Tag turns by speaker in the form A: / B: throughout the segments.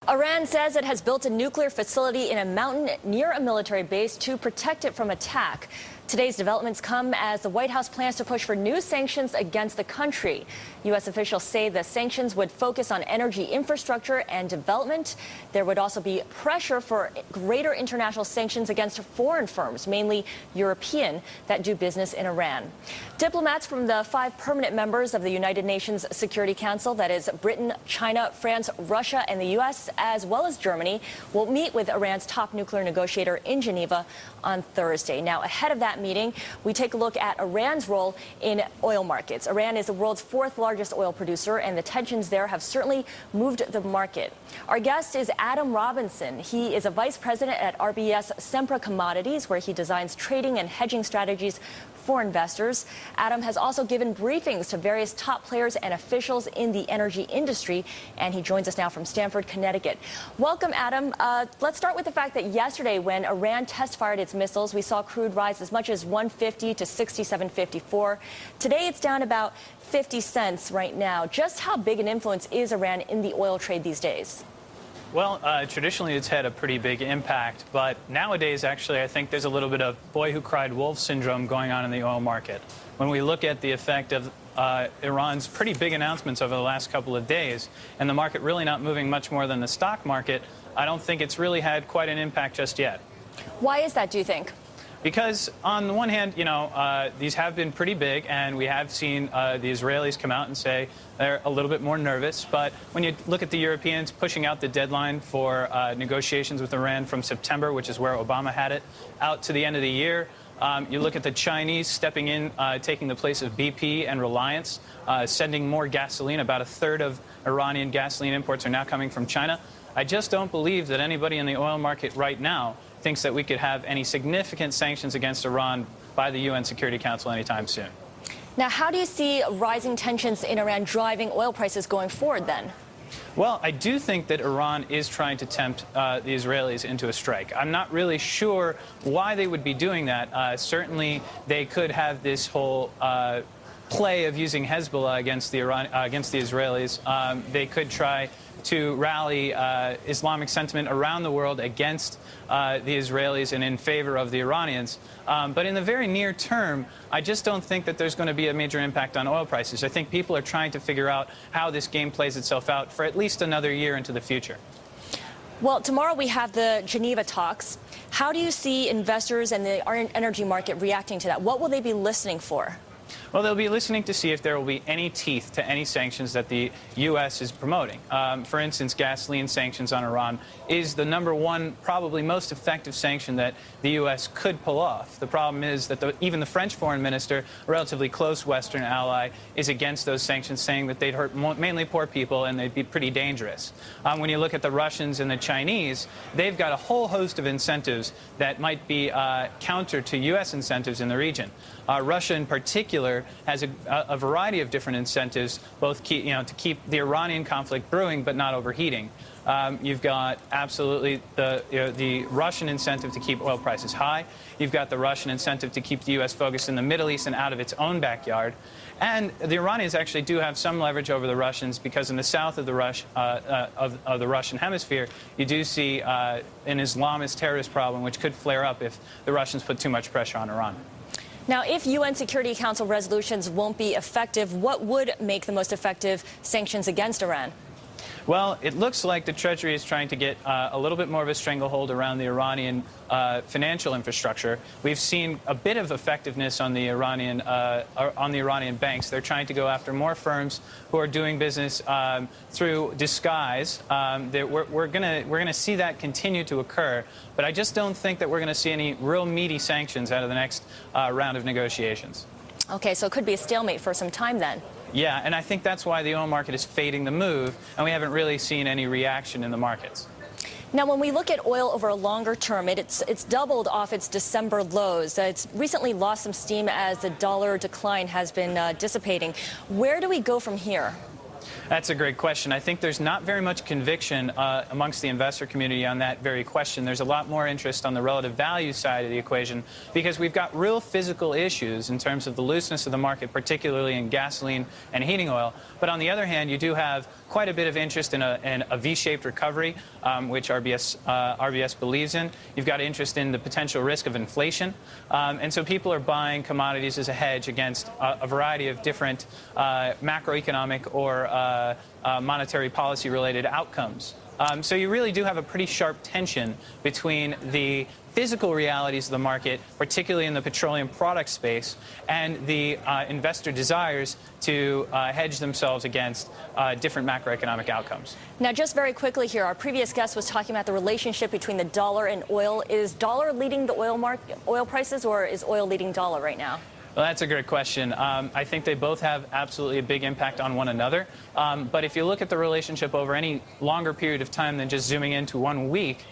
A: Iran says it has built a nuclear facility in a mountain near a military base to protect it from attack. Today's developments come as the White House plans to push for new sanctions against the country. U.S. officials say the sanctions would focus on energy infrastructure and development. There would also be pressure for greater international sanctions against foreign firms, mainly European, that do business in Iran. Diplomats from the 5 permanent members of the United Nations Security Council, that is Britain, China, France, Russia, and the U.S., as well as Germany, will meet with Iran's top nuclear negotiator in Geneva on Thursday. Now, ahead of that meeting, we take a look at Iran's role in oil markets. Iran is the world's 4th largest oil producer, and the tensions there have certainly moved the market. Our guest is Adam Robinson. He is a vice president at RBS Sempra Commodities, where he designs trading and hedging strategies for investors. Adam has also given briefings to various top players and officials in the energy industry, and he joins us now from Stamford, Connecticut. Welcome, Adam. Let's start with the fact that yesterday, when Iran test-fired its missiles, we saw crude rise as much as $150 to $67.54. Today, it's down about 50 cents right now. Just how big an influence is Iran in the oil trade these days?
B: Well, traditionally it's had a pretty big impact, but nowadays, actually, I think there's a little bit of boy who cried wolf syndrome going on in the oil market. When we look at the effect of Iran's pretty big announcements over the last couple of days, and the market really not moving much more than the stock market, I don't think it's really had quite an impact just yet.
A: Why is that, do you think?
B: Because on the one hand, these have been pretty big, and we have seen the Israelis come out and say they're a little bit more nervous. But when you look at the Europeans pushing out the deadline for negotiations with Iran from September, which is where Obama had it, out to the end of the year, you look at the Chinese stepping in, taking the place of BP and Reliance, sending more gasoline. About a third of Iranian gasoline imports are now coming from China. I just don't believe that anybody in the oil market right now thinks that we could have any significant sanctions against Iran by the UN Security Council anytime soon.
A: Now, how do you see rising tensions in Iran driving oil prices going forward then?
B: Well, I do think that Iran is trying to tempt the Israelis into a strike. I'm not really sure why they would be doing that. Certainly, they could have this whole play of using Hezbollah against the Israelis. They could try to rally Islamic sentiment around the world against the Israelis and in favor of the Iranians. But in the very near term, I just don't think that there's going to be a major impact on oil prices. I think people are trying to figure out how this game plays itself out for at least another year into the future.
A: Well, tomorrow we have the Geneva talks. How do you see investors and the energy market reacting to that? What will they be listening for?
B: Well, they'll be listening to see if there will be any teeth to any sanctions that the U.S. is promoting. For instance, gasoline sanctions on Iran is the #1, probably most effective sanction that the U.S. could pull off. The problem is that even the French foreign minister, a relatively close Western ally, is against those sanctions, saying that they'd hurt mainly poor people and they'd be pretty dangerous. When you look at the Russians and the Chinese, they've got a whole host of incentives that might be counter to U.S. incentives in the region. Russia, in particular, has a variety of different incentives, both to keep the Iranian conflict brewing but not overheating. You've got absolutely the Russian incentive to keep oil prices high. You've got the Russian incentive to keep the U.S. focused in the Middle East and out of its own backyard. And the Iranians actually do have some leverage over the Russians, because in the south of the Russian hemisphere, you do see an Islamist terrorist problem, which could flare up if the Russians put too much pressure on Iran.
A: Now, if UN Security Council resolutions won't be effective, what would make the most effective sanctions against Iran?
B: Well, it looks like the Treasury is trying to get a little bit more of a stranglehold around the Iranian financial infrastructure. We've seen a bit of effectiveness on the Iranian banks. They're trying to go after more firms who are doing business through disguise. We're gonna see that continue to occur, but I just don't think that we're going to see any real meaty sanctions out of the next round of negotiations.
A: Okay, so it could be a stalemate for some time then.
B: Yeah, and I think that's why the oil market is fading the move, and we haven't really seen any reaction in the markets.
A: Now, when we look at oil over a longer term, it's doubled off its December lows. It's recently lost some steam as the dollar decline has been dissipating. Where do we go from here?
B: That's a great question. I think there's not very much conviction amongst the investor community on that very question. There's a lot more interest on the relative value side of the equation because we've got real physical issues in terms of the looseness of the market, particularly in gasoline and heating oil. But on the other hand, you do have quite a bit of interest in a V-shaped recovery, which RBS believes in. You've got interest in the potential risk of inflation. And so people are buying commodities as a hedge against a variety of different macroeconomic or monetary policy-related outcomes. So you really do have a pretty sharp tension between the physical realities of the market, particularly in the petroleum product space, and the investor desires to hedge themselves against different macroeconomic outcomes.
A: Now, just very quickly here, our previous guest was talking about the relationship between the dollar and oil. Is dollar leading the oil prices, or is oil leading dollar right now?
B: Well, that's a great question. I think they both have absolutely a big impact on one another. But if you look at the relationship over any longer period of time than just zooming into 1 week,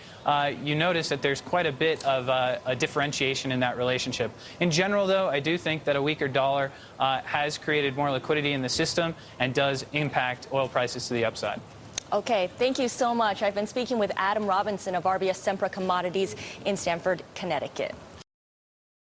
B: you notice that there's quite a bit of a differentiation in that relationship. In general, though, I do think that a weaker dollar has created more liquidity in the system and does impact oil prices to the upside.
A: Okay, thank you so much. I've been speaking with Adam Robinson of RBS Sempra Commodities in Stamford, Connecticut.